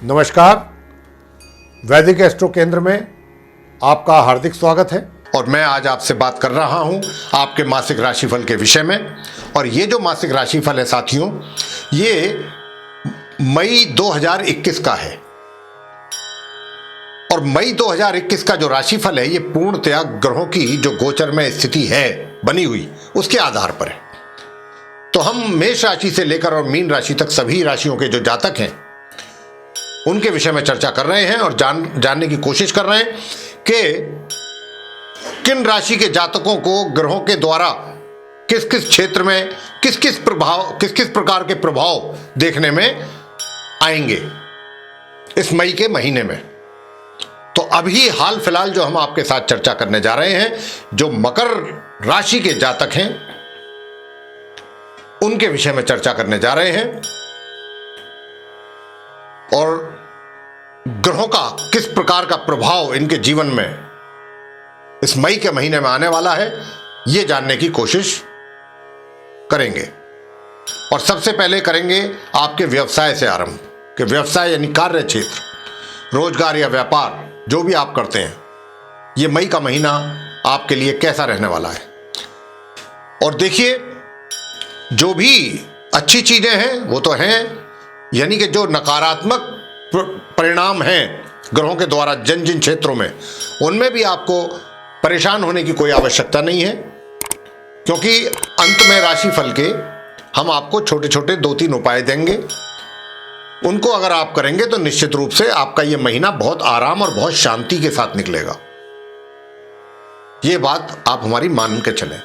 नमस्कार, वैदिक एस्ट्रो केंद्र में आपका हार्दिक स्वागत है। और मैं आज आपसे बात कर रहा हूं आपके मासिक राशिफल के विषय में। और ये जो मासिक राशिफल है साथियों, ये मई 2021 का है। और मई 2021 का जो राशिफल है, ये पूर्णतया ग्रहों की जो गोचर में स्थिति है बनी हुई, उसके आधार पर है। तो हम मेष राशि से लेकर और मीन राशि तक सभी राशियों के जो जातक हैं उनके विषय में चर्चा कर रहे हैं और जानने की कोशिश कर रहे हैं कि किन राशि के जातकों को ग्रहों के द्वारा किस किस क्षेत्र में किस किस प्रकार के प्रभाव देखने में आएंगे इस मई के महीने में। तो अभी हाल फिलहाल जो हम आपके साथ चर्चा करने जा रहे हैं, जो मकर राशि के जातक हैं उनके विषय में चर्चा करने जा रहे हैं और ग्रहों का किस प्रकार का प्रभाव इनके जीवन में इस मई के महीने में आने वाला है, यह जानने की कोशिश करेंगे। और सबसे पहले करेंगे आपके व्यवसाय से आरंभ, कि व्यवसाय यानी कार्य क्षेत्र, रोजगार या व्यापार जो भी आप करते हैं, यह मई का महीना आपके लिए कैसा रहने वाला है। और देखिए, जो भी अच्छी चीजें हैं वो तो हैं, यानी कि जो नकारात्मक परिणाम हैं ग्रहों के द्वारा जिन जिन क्षेत्रों में, उनमें भी आपको परेशान होने की कोई आवश्यकता नहीं है, क्योंकि अंत में राशिफल के हम आपको छोटे छोटे 2-3 उपाय देंगे। उनको अगर आप करेंगे तो निश्चित रूप से आपका यह महीना बहुत आराम और बहुत शांति के साथ निकलेगा। यह बात आप हमारी मान के चलें।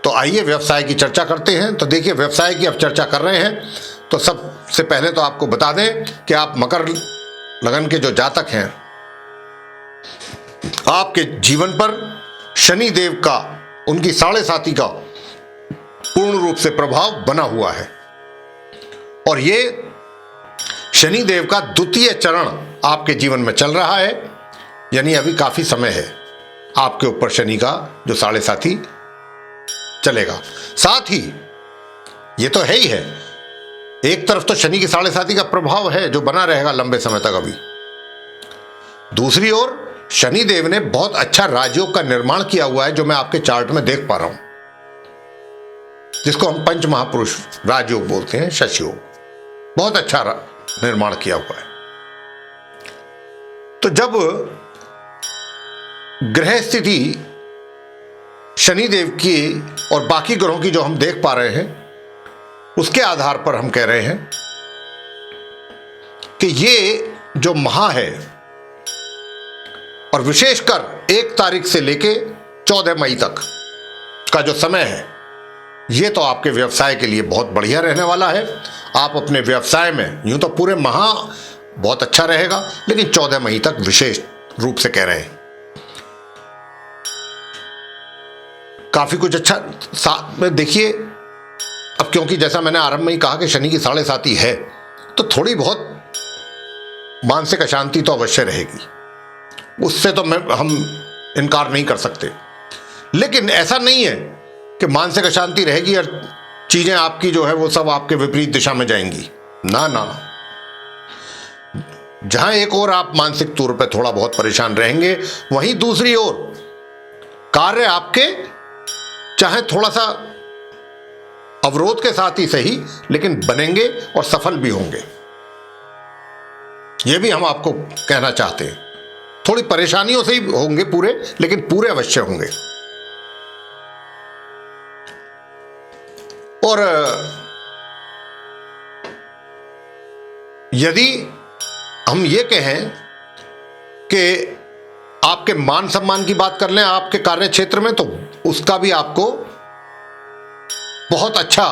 तो आइए व्यवसाय की चर्चा करते हैं। तो देखिए, व्यवसाय की अब चर्चा कर रहे हैं तो सबसे पहले तो आपको बता दें कि आप मकर लगन के जो जातक हैं, आपके जीवन पर शनि देव का, उनकी 7.5 का पूर्ण रूप से प्रभाव बना हुआ है। और ये शनि देव का 2य चरण आपके जीवन में चल रहा है, यानी अभी काफी समय है आपके ऊपर शनि का जो 7.5 चलेगा। साथ ही ये तो है ही है, एक तरफ तो शनि की 7.5 का प्रभाव है जो बना रहेगा लंबे समय तक अभी। दूसरी ओर शनि देव ने बहुत अच्छा राजयोग का निर्माण किया हुआ है, जो मैं आपके चार्ट में देख पा रहा हूं, जिसको हम पंच महापुरुष राजयोग बोलते हैं, शश योग। बहुत अच्छा निर्माण किया हुआ है। तो जब ग्रह स्थिति शनिदेव की और बाकी ग्रहों की जो हम देख पा रहे हैं, उसके आधार पर हम कह रहे हैं कि ये जो माह है, और विशेषकर 1 तारीख से लेके 14 मई तक का जो समय है, ये तो आपके व्यवसाय के लिए बहुत बढ़िया रहने वाला है। आप अपने व्यवसाय में, यूं तो पूरे माह बहुत अच्छा रहेगा, लेकिन 14 मई तक विशेष रूप से कह रहे हैं काफी कुछ अच्छा। साथ में देखिए, अब क्योंकि जैसा मैंने आरंभ में ही कहा कि शनि की 7.5 है, तो थोड़ी बहुत मानसिक अशांति तो अवश्य रहेगी, उससे तो हम इनकार नहीं कर सकते। लेकिन ऐसा नहीं है कि मानसिक अशांति रहेगी और चीजें आपकी जो है वो सब आपके विपरीत दिशा में जाएंगी। ना ना, जहां एक ओर आप मानसिक तौर पर थोड़ा बहुत परेशान रहेंगे, वहीं दूसरी ओर कार्य आपके चाहे थोड़ा सा अवरोध के साथ ही सही, लेकिन बनेंगे और सफल भी होंगे। यह भी हम आपको कहना चाहते हैं। थोड़ी परेशानियों से ही होंगे पूरे, लेकिन पूरे अवश्य होंगे। और यदि हम ये कहें कि आपके मान सम्मान की बात कर लें आपके कार्य क्षेत्र में, तो उसका भी आपको बहुत अच्छा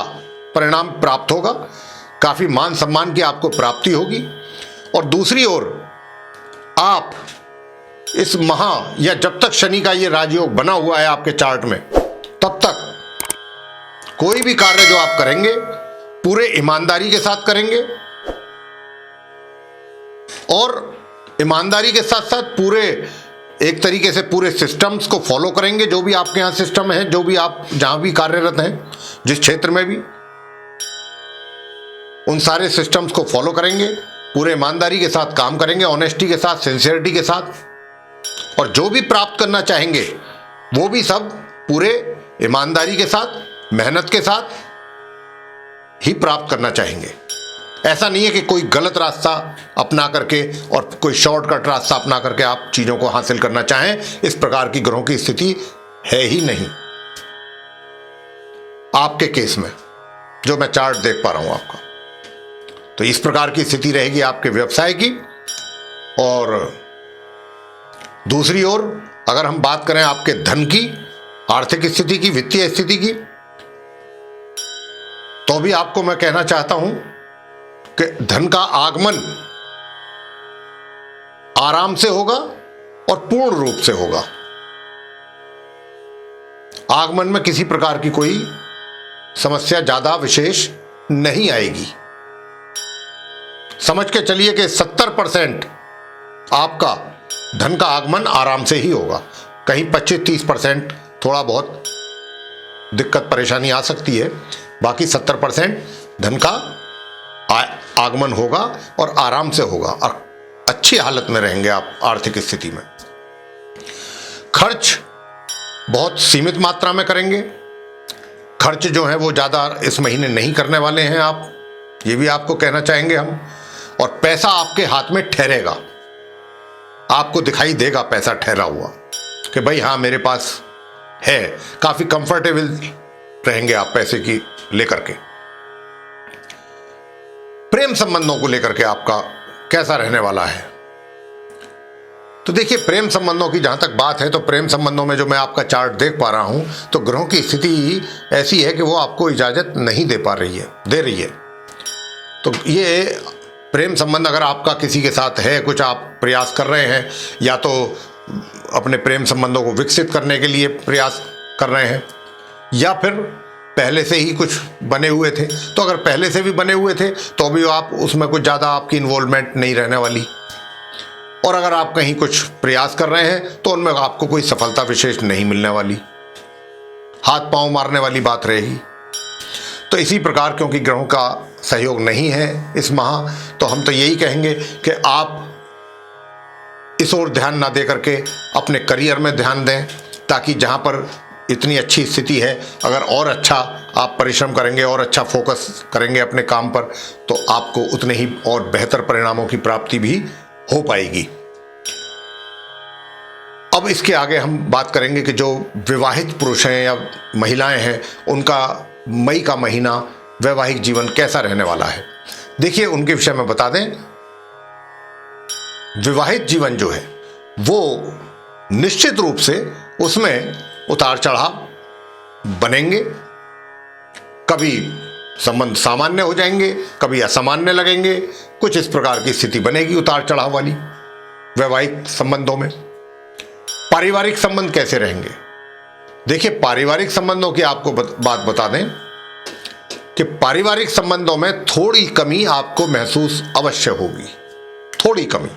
परिणाम प्राप्त होगा। काफी मान सम्मान की आपको प्राप्ति होगी। और दूसरी ओर आप इस माह, या जब तक शनि का ये राजयोग बना हुआ है आपके चार्ट में, तब तक कोई भी कार्य जो आप करेंगे पूरे ईमानदारी के साथ करेंगे, और ईमानदारी के साथ साथ पूरे एक तरीके से पूरे सिस्टम्स को फॉलो करेंगे। जो भी आपके यहाँ सिस्टम है, जो भी आप जहां भी कार्यरत हैं, जिस क्षेत्र में भी, उन सारे सिस्टम्स को फॉलो करेंगे, पूरे ईमानदारी के साथ काम करेंगे, ऑनेस्टी के साथ, सिंसियरिटी के साथ, और जो भी प्राप्त करना चाहेंगे वो भी सब पूरे ईमानदारी के साथ, मेहनत के साथ ही प्राप्त करना चाहेंगे। ऐसा नहीं है कि कोई गलत रास्ता अपना करके और कोई शॉर्टकट रास्ता अपना करके आप चीजों को हासिल करना चाहें। इस प्रकार की ग्रहों की स्थिति है ही नहीं आपके केस में, जो मैं चार्ट देख पा रहा हूं आपका। तो इस प्रकार की स्थिति रहेगी आपके व्यवसाय की। और दूसरी ओर अगर हम बात करें आपके धन की, आर्थिक स्थिति की, वित्तीय स्थिति की, तो भी आपको मैं कहना चाहता हूं कि धन का आगमन आराम से होगा और पूर्ण रूप से होगा। आगमन में किसी प्रकार की कोई समस्या ज्यादा विशेष नहीं आएगी। समझ के चलिए कि 70% आपका धन का आगमन आराम से ही होगा। कहीं 25-30% थोड़ा बहुत दिक्कत परेशानी आ सकती है, बाकी 70% धन का आगमन होगा और आराम से होगा और अच्छी हालत में रहेंगे आप आर्थिक स्थिति में। खर्च बहुत सीमित मात्रा में करेंगे। खर्च जो है वो ज़्यादा इस महीने नहीं करने वाले हैं आप, ये भी आपको कहना चाहेंगे हम। और पैसा आपके हाथ में ठहरेगा, आपको दिखाई देगा पैसा ठहरा हुआ कि भाई हाँ मेरे पास है। काफ़ी कंफर्टेबल रहेंगे आप पैसे की लेकर के। प्रेम संबंधों को लेकर के आपका कैसा रहने वाला है? तो देखिए, प्रेम संबंधों की जहां तक बात है तो प्रेम संबंधों में जो मैं आपका चार्ट देख पा रहा हूं तो ग्रहों की स्थिति ऐसी है कि वो आपको इजाजत नहीं दे रही है। तो ये प्रेम संबंध अगर आपका किसी के साथ है, कुछ आप प्रयास कर रहे हैं, या तो अपने प्रेम संबंधों को विकसित करने के लिए प्रयास कर रहे हैं, या फिर पहले से ही कुछ बने हुए थे, तो अगर पहले से भी बने हुए थे तो भी आप उसमें कुछ ज़्यादा आपकी इन्वॉल्वमेंट नहीं रहने वाली। और अगर आप कहीं कुछ प्रयास कर रहे हैं तो उनमें आपको कोई सफलता विशेष नहीं मिलने वाली, हाथ पांव मारने वाली बात रहेगी। तो इसी प्रकार क्योंकि ग्रहों का सहयोग नहीं है इस माह, तो हम तो यही कहेंगे कि आप इस ओर ध्यान ना दे करके अपने करियर में ध्यान दें, ताकि जहां पर इतनी अच्छी स्थिति है, अगर और अच्छा आप परिश्रम करेंगे और अच्छा फोकस करेंगे अपने काम पर, तो आपको उतने ही और बेहतर परिणामों की प्राप्ति भी हो पाएगी। अब इसके आगे हम बात करेंगे कि जो विवाहित पुरुष हैं या महिलाएं हैं, उनका मई का महीना वैवाहिक जीवन कैसा रहने वाला है। देखिए, उनके विषय में बता दें, विवाहित जीवन जो है वो निश्चित रूप से उसमें उतार चढ़ाव बनेंगे। कभी संबंध सामान्य हो जाएंगे, कभी असामान्य लगेंगे, कुछ इस प्रकार की स्थिति बनेगी उतार चढ़ाव वाली वैवाहिक संबंधों में। पारिवारिक संबंध कैसे रहेंगे? देखिए, पारिवारिक संबंधों की आपको बात बता दें कि पारिवारिक संबंधों में थोड़ी कमी आपको महसूस अवश्य होगी, थोड़ी कमी।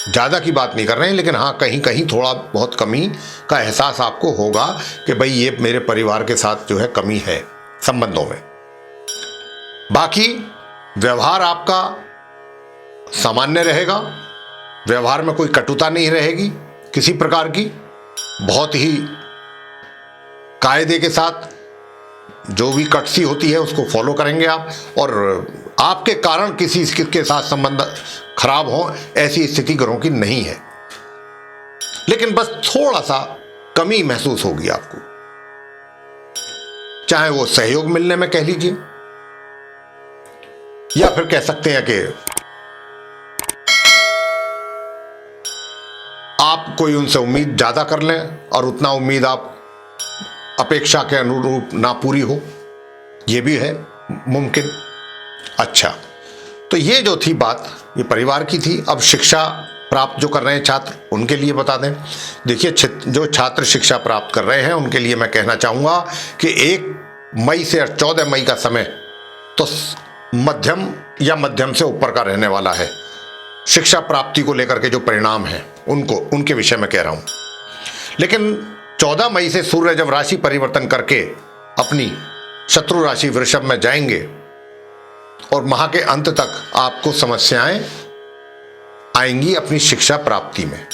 ज़्यादा की बात नहीं कर रहे हैं, लेकिन हाँ कहीं कहीं थोड़ा बहुत कमी का एहसास आपको होगा कि भाई ये मेरे परिवार के साथ जो है कमी है संबंधों में। बाकी व्यवहार आपका सामान्य रहेगा, व्यवहार में कोई कटुता नहीं रहेगी किसी प्रकार की। बहुत ही कायदे के साथ जो भी कटसी होती है उसको फॉलो करेंगे आप, और आपके कारण किसी के साथ संबंध खराब हो ऐसी स्थिति ग्रहों की नहीं है। लेकिन बस थोड़ा सा कमी महसूस होगी आपको, चाहे वो सहयोग मिलने में कह लीजिए, या फिर कह सकते हैं कि आप कोई उनसे उम्मीद ज्यादा कर लें और उतना उम्मीद आप अपेक्षा के अनुरूप ना पूरी हो, यह भी है मुमकिन। अच्छा, तो ये जो थी बात ये परिवार की थी। अब शिक्षा प्राप्त जो कर रहे हैं छात्र, उनके लिए बता दें। देखिए, जो छात्र शिक्षा प्राप्त कर रहे हैं उनके लिए मैं कहना चाहूँगा कि 1 मई से 14 मई का समय तो मध्यम या मध्यम से ऊपर का रहने वाला है। शिक्षा प्राप्ति को लेकर के जो परिणाम हैं उनके विषय में कह रहा हूँ। लेकिन 14 मई से सूर्य जब राशि परिवर्तन करके अपनी शत्रु राशि वृषभ में जाएंगे और माह के अंत तक आपको समस्याएं आएंगी अपनी शिक्षा प्राप्ति में।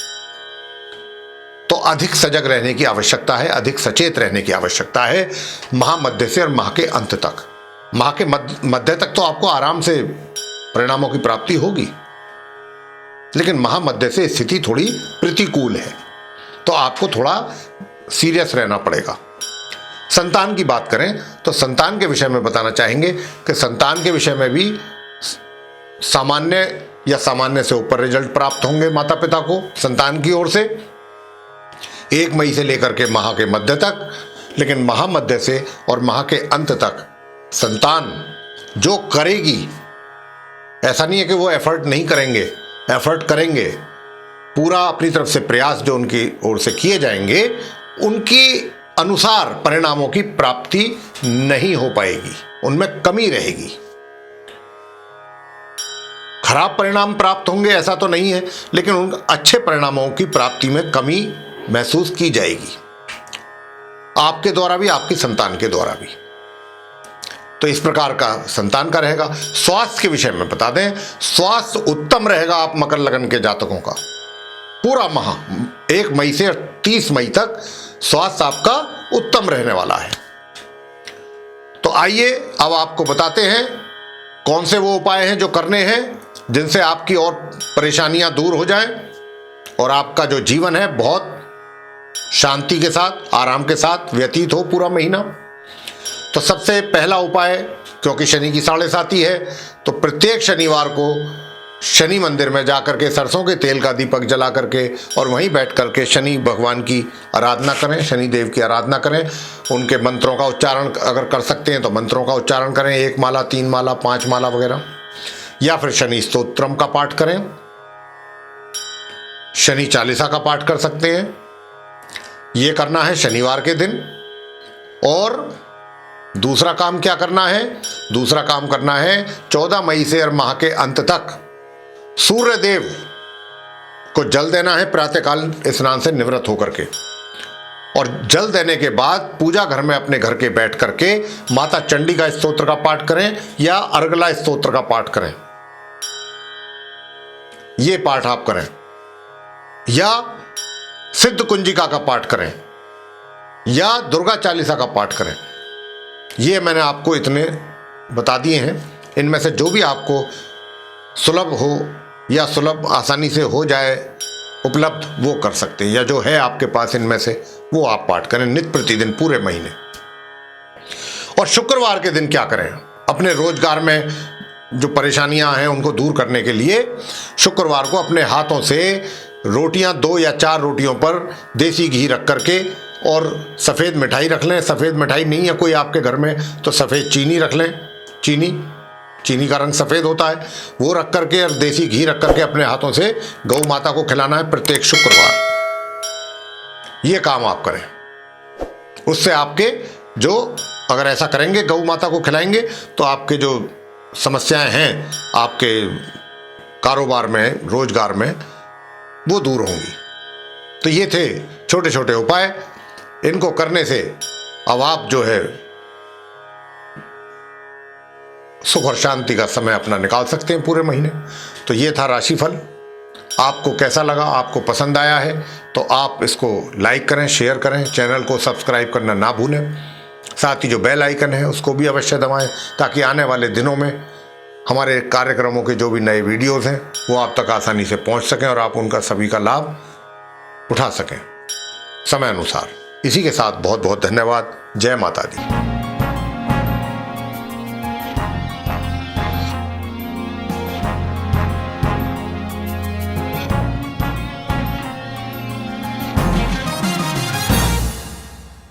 तो अधिक सजग रहने की आवश्यकता है, अधिक सचेत रहने की आवश्यकता है माह मध्य से और माह के अंत तक। माह के मध्य तक तो आपको आराम से परिणामों की प्राप्ति होगी, लेकिन माह मध्य से स्थिति थोड़ी प्रतिकूल है, तो आपको थोड़ा सीरियस रहना पड़ेगा। संतान की बात करें तो संतान के विषय में बताना चाहेंगे कि संतान के विषय में भी सामान्य या सामान्य से ऊपर रिजल्ट प्राप्त होंगे माता पिता को संतान की ओर से 1 मई से लेकर के माह के मध्य तक। लेकिन माह मध्य से और माह के अंत तक संतान जो करेगी, ऐसा नहीं है कि वो एफर्ट नहीं करेंगे, एफर्ट करेंगे, पूरा अपनी तरफ से प्रयास जो उनकी ओर से किए जाएंगे उनकी अनुसार परिणामों की प्राप्ति नहीं हो पाएगी, उनमें कमी रहेगी। खराब परिणाम प्राप्त होंगे ऐसा तो नहीं है, लेकिन उन अच्छे परिणामों की प्राप्ति में कमी महसूस की जाएगी, आपके द्वारा भी, आपकी संतान के द्वारा भी। तो इस प्रकार का संतान का रहेगा। स्वास्थ्य के विषय में बता दें, स्वास्थ्य उत्तम रहेगा आप मकर लगन के जातकों का। पूरा माह 1 मई से 30 मई तक स्वास्थ्य आपका उत्तम रहने वाला है। तो आइए अब आपको बताते हैं कौन से वो उपाय हैं जो करने हैं जिनसे आपकी और परेशानियां दूर हो जाएं और आपका जो जीवन है बहुत शांति के साथ, आराम के साथ व्यतीत हो पूरा महीना। तो सबसे पहला उपाय, क्योंकि शनि की 7.5 है, तो प्रत्येक शनिवार को शनि मंदिर में जाकर के सरसों के तेल का दीपक जला करके और वहीं बैठ करके शनि भगवान की आराधना करें, शनि देव की आराधना करें। उनके मंत्रों का उच्चारण अगर कर सकते हैं तो मंत्रों का उच्चारण करें, 1 माला, 3 माला, 5 माला वगैरह, या फिर शनि स्तोत्रम का पाठ करें, शनि चालीसा का पाठ कर सकते हैं। ये करना है शनिवार के दिन। और दूसरा काम क्या करना है? दूसरा काम करना है 14 मई से और माह के अंत तक सूर्य देव को जल देना है प्रातःकाल स्नान से निवृत्त होकर के। और जल देने के बाद पूजा घर में अपने घर के बैठ करके माता चंडी का स्तोत्र का पाठ करें या अर्गला स्तोत्र का पाठ करें। ये पाठ आप करें, या सिद्ध कुंजिका का पाठ करें, या दुर्गा चालीसा का पाठ करें। ये मैंने आपको इतने बता दिए हैं। इनमें से जो भी आपको सुलभ हो या सुलभ आसानी से हो जाए उपलब्ध, वो कर सकते हैं, या जो है आपके पास इनमें से वो आप पाठ करें नित्य प्रतिदिन पूरे महीने। और शुक्रवार के दिन क्या करें? अपने रोजगार में जो परेशानियां हैं उनको दूर करने के लिए शुक्रवार को अपने हाथों से रोटियां 2 या 4 रोटियों पर देसी घी रख करके और सफ़ेद मिठाई रख लें। सफ़ेद मिठाई नहीं है कोई आपके घर में तो सफ़ेद चीनी रख लें, चीनी का रंग सफ़ेद होता है, वो रख करके और देसी घी रख करके अपने हाथों से गौ माता को खिलाना है प्रत्येक शुक्रवार। ये काम आप करें, उससे आपके जो, अगर ऐसा करेंगे गौ माता को खिलाएंगे तो आपके जो समस्याएं हैं आपके कारोबार में, रोजगार में, वो दूर होंगी। तो ये थे छोटे छोटे उपाय। इनको करने से अब आप जो है सुख और शांति का समय अपना निकाल सकते हैं पूरे महीने। तो ये था राशिफल। आपको कैसा लगा? आपको पसंद आया है तो आप इसको लाइक करें, शेयर करें, चैनल को सब्सक्राइब करना ना भूलें। साथ ही जो बेल आइकन है उसको भी अवश्य दबाएं ताकि आने वाले दिनों में हमारे कार्यक्रमों के जो भी नए वीडियोज़ हैं वो आप तक आसानी से पहुंच सकें और आप उनका सभी का लाभ उठा सकें समय अनुसार। इसी के साथ बहुत बहुत धन्यवाद। जय माता दी।